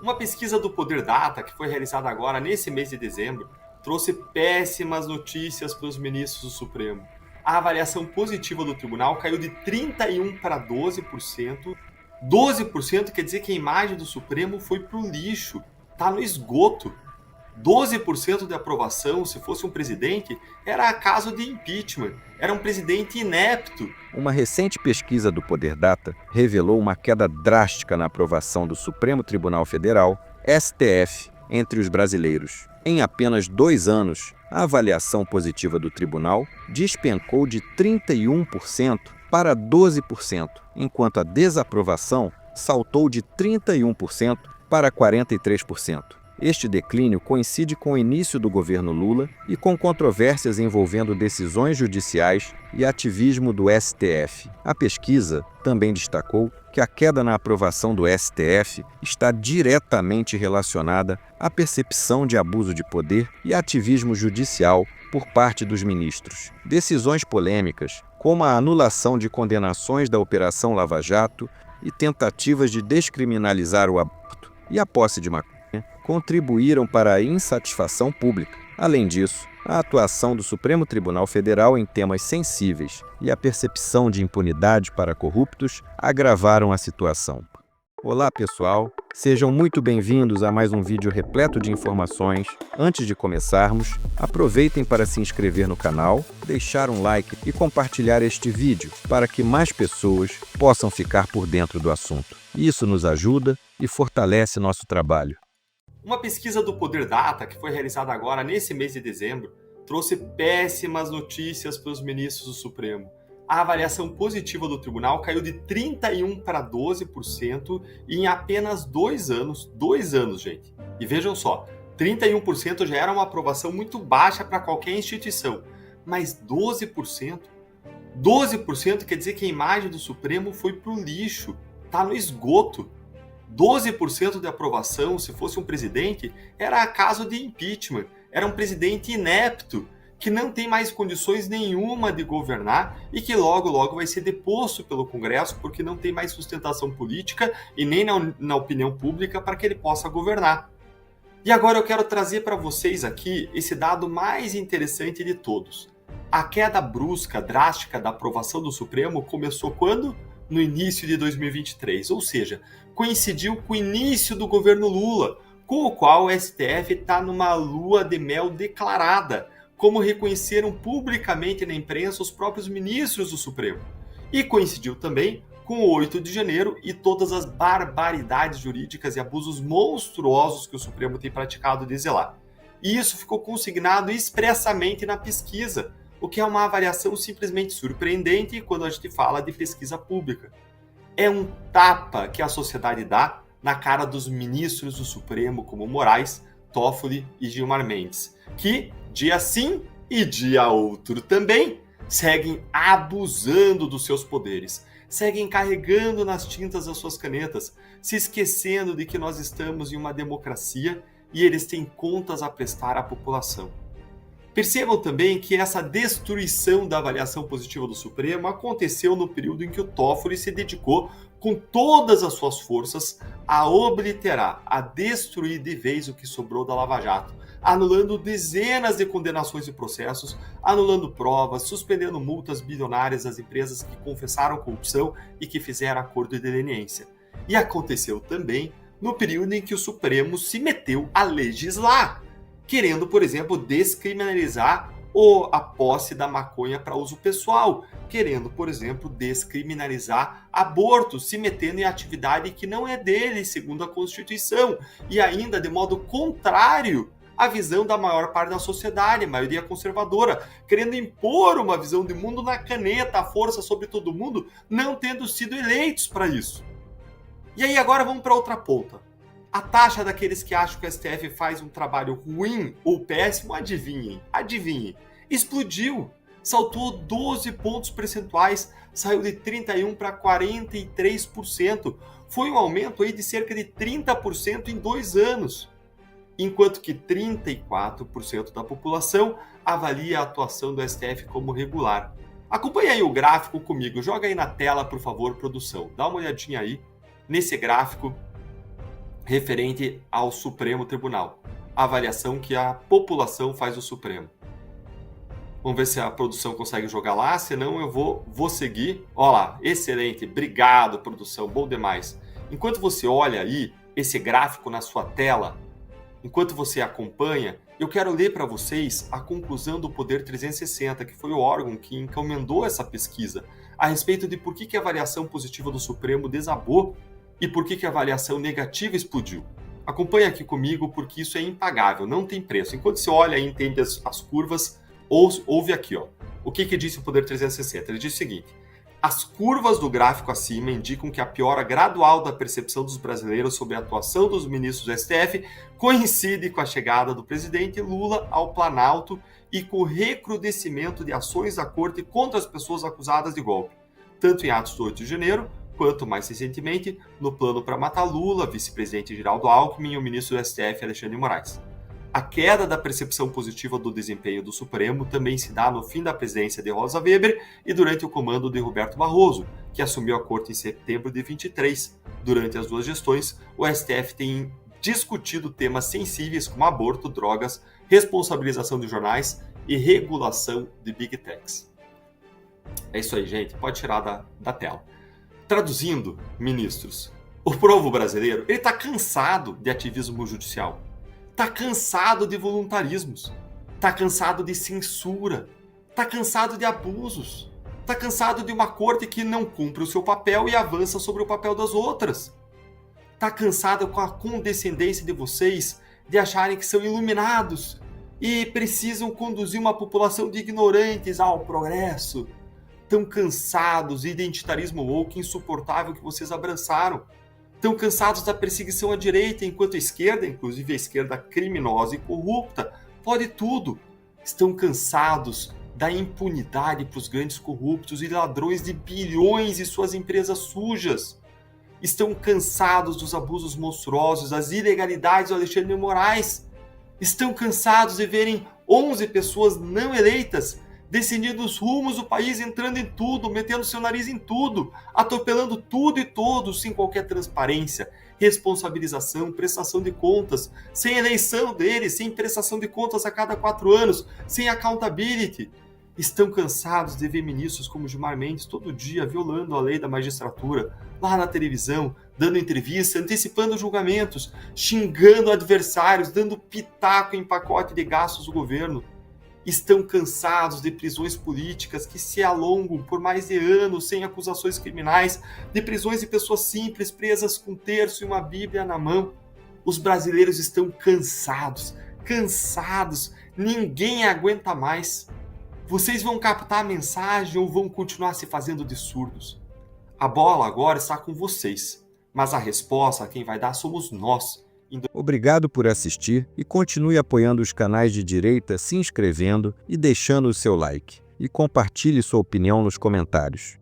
Uma pesquisa do Poder Data, que foi realizada agora nesse mês de dezembro, trouxe péssimas notícias para os ministros do Supremo. A avaliação positiva do tribunal caiu de 31% para 12%. 12% quer dizer que a imagem do Supremo foi para o lixo, está no esgoto. 12% de aprovação, se fosse um presidente, era caso de impeachment. Era um presidente inepto. Uma recente pesquisa do Poder Data revelou uma queda drástica na aprovação do Supremo Tribunal Federal, STF, entre os brasileiros. Em apenas 2 anos, a avaliação positiva do tribunal despencou de 31% para 12%, enquanto a desaprovação saltou de 31% para 43%. Este declínio coincide com o início do governo Lula e com controvérsias envolvendo decisões judiciais e ativismo do STF. A pesquisa também destacou que a queda na aprovação do STF está diretamente relacionada à percepção de abuso de poder e ativismo judicial por parte dos ministros. Decisões polêmicas, como a anulação de condenações da Operação Lava Jato e tentativas de descriminalizar o aborto e a posse de maconha, contribuíram para a insatisfação pública. Além disso, a atuação do Supremo Tribunal Federal em temas sensíveis e a percepção de impunidade para corruptos agravaram a situação. Olá, pessoal! Sejam muito bem-vindos a mais um vídeo repleto de informações. Antes de começarmos, aproveitem para se inscrever no canal, deixar um like e compartilhar este vídeo para que mais pessoas possam ficar por dentro do assunto. Isso nos ajuda e fortalece nosso trabalho. Uma pesquisa do Poder Data, que foi realizada agora nesse mês de dezembro, trouxe péssimas notícias para os ministros do Supremo. A avaliação positiva do tribunal caiu de 31% para 12% em apenas 2 anos. 2 anos, gente. E vejam só, 31% já era uma aprovação muito baixa para qualquer instituição. Mas 12%? 12% quer dizer que a imagem do Supremo foi para o lixo, está no esgoto. 12% de aprovação, se fosse um presidente, era caso de impeachment. Era um presidente inepto, que não tem mais condições nenhuma de governar e que logo vai ser deposto pelo Congresso porque não tem mais sustentação política e nem na opinião pública para que ele possa governar. E agora eu quero trazer para vocês aqui esse dado mais interessante de todos. A queda brusca, drástica da aprovação do Supremo começou quando? No início de 2023, ou seja, coincidiu com o início do governo Lula, com o qual o STF está numa lua de mel declarada, como reconheceram publicamente na imprensa os próprios ministros do Supremo. E coincidiu também com o 8 de janeiro e todas as barbaridades jurídicas e abusos monstruosos que o Supremo tem praticado desde lá. E isso ficou consignado expressamente na pesquisa, o que é uma avaliação simplesmente surpreendente quando a gente fala de pesquisa pública. É um tapa que a sociedade dá na cara dos ministros do Supremo, como Moraes, Toffoli e Gilmar Mendes, que, dia sim e dia outro também, seguem abusando dos seus poderes, seguem carregando nas tintas as suas canetas, se esquecendo de que nós estamos em uma democracia e eles têm contas a prestar à população. Percebam também que essa destruição da avaliação positiva do Supremo aconteceu no período em que o Toffoli se dedicou com todas as suas forças a obliterar, a destruir de vez o que sobrou da Lava Jato, anulando dezenas de condenações e processos, anulando provas, suspendendo multas bilionárias às empresas que confessaram corrupção e que fizeram acordo de leniência. E aconteceu também no período em que o Supremo se meteu a legislar, querendo, por exemplo, descriminalizar a posse da maconha para uso pessoal, querendo, por exemplo, descriminalizar aborto, se metendo em atividade que não é dele, segundo a Constituição, e ainda de modo contrário à visão da maior parte da sociedade, a maioria conservadora, querendo impor uma visão de mundo na caneta, à força sobre todo mundo, não tendo sido eleitos para isso. E aí agora vamos para outra ponta. A taxa daqueles que acham que o STF faz um trabalho ruim ou péssimo, adivinhem, explodiu, saltou 12 pontos percentuais, saiu de 31% para 43%, foi um aumento aí de cerca de 30% em 2 anos, enquanto que 34% da população avalia a atuação do STF como regular. Acompanhe aí o gráfico comigo, joga aí na tela, por favor, produção, dá uma olhadinha aí nesse gráfico referente ao Supremo Tribunal. A avaliação que a população faz do Supremo. Vamos ver se a produção consegue jogar lá, senão eu vou seguir. Olha lá, excelente, obrigado produção, bom demais. Enquanto você olha aí esse gráfico na sua tela, enquanto você acompanha, eu quero ler para vocês a conclusão do Poder 360, que foi o órgão que encomendou essa pesquisa, a respeito de por que a avaliação positiva do Supremo desabou e por que a avaliação negativa explodiu. Acompanha aqui comigo, porque isso é impagável, não tem preço. Enquanto você olha e entende as curvas, ouve aqui, ó. O que disse o Poder 360? Ele disse o seguinte: as curvas do gráfico acima indicam que a piora gradual da percepção dos brasileiros sobre a atuação dos ministros do STF coincide com a chegada do presidente Lula ao Planalto e com o recrudescimento de ações da corte contra as pessoas acusadas de golpe, tanto em atos do 8 de janeiro, quanto, mais recentemente, no plano para matar Lula, vice-presidente Geraldo Alckmin e o ministro do STF Alexandre de Moraes. A queda da percepção positiva do desempenho do Supremo também se dá no fim da presidência de Rosa Weber e durante o comando de Roberto Barroso, que assumiu a corte em setembro de 23. Durante as duas gestões, o STF tem discutido temas sensíveis como aborto, drogas, responsabilização de jornais e regulação de Big Techs. É isso aí, gente. Pode tirar da tela. Traduzindo, ministros, o povo brasileiro está cansado de ativismo judicial. Está cansado de voluntarismos, está cansado de censura, está cansado de abusos, está cansado de uma corte que não cumpre o seu papel e avança sobre o papel das outras. Está cansado com a condescendência de vocês de acharem que são iluminados e precisam conduzir uma população de ignorantes ao progresso. Estão cansados do identitarismo woke insuportável que vocês abraçaram. Estão cansados da perseguição à direita, enquanto a esquerda, inclusive a esquerda criminosa e corrupta, pode tudo. Estão cansados da impunidade para os grandes corruptos e ladrões de bilhões e suas empresas sujas. Estão cansados dos abusos monstruosos, das ilegalidades do Alexandre de Moraes. Estão cansados de verem 11 pessoas não eleitas decidindo os rumos do país, entrando em tudo, metendo seu nariz em tudo, atropelando tudo e todos, sem qualquer transparência, responsabilização, prestação de contas, sem eleição deles, sem prestação de contas a cada 4 anos, sem accountability. Estão cansados de ver ministros como Gilmar Mendes todo dia violando a lei da magistratura, lá na televisão, dando entrevista, antecipando julgamentos, xingando adversários, dando pitaco em pacote de gastos do governo. Estão cansados de prisões políticas que se alongam por mais de anos sem acusações criminais, de prisões de pessoas simples presas com um terço e uma bíblia na mão. Os brasileiros estão cansados, ninguém aguenta mais. Vocês vão captar a mensagem ou vão continuar se fazendo de surdos? A bola agora está com vocês, mas a resposta quem vai dar somos nós. Obrigado por assistir e continue apoiando os canais de direita se inscrevendo e deixando o seu like. E compartilhe sua opinião nos comentários.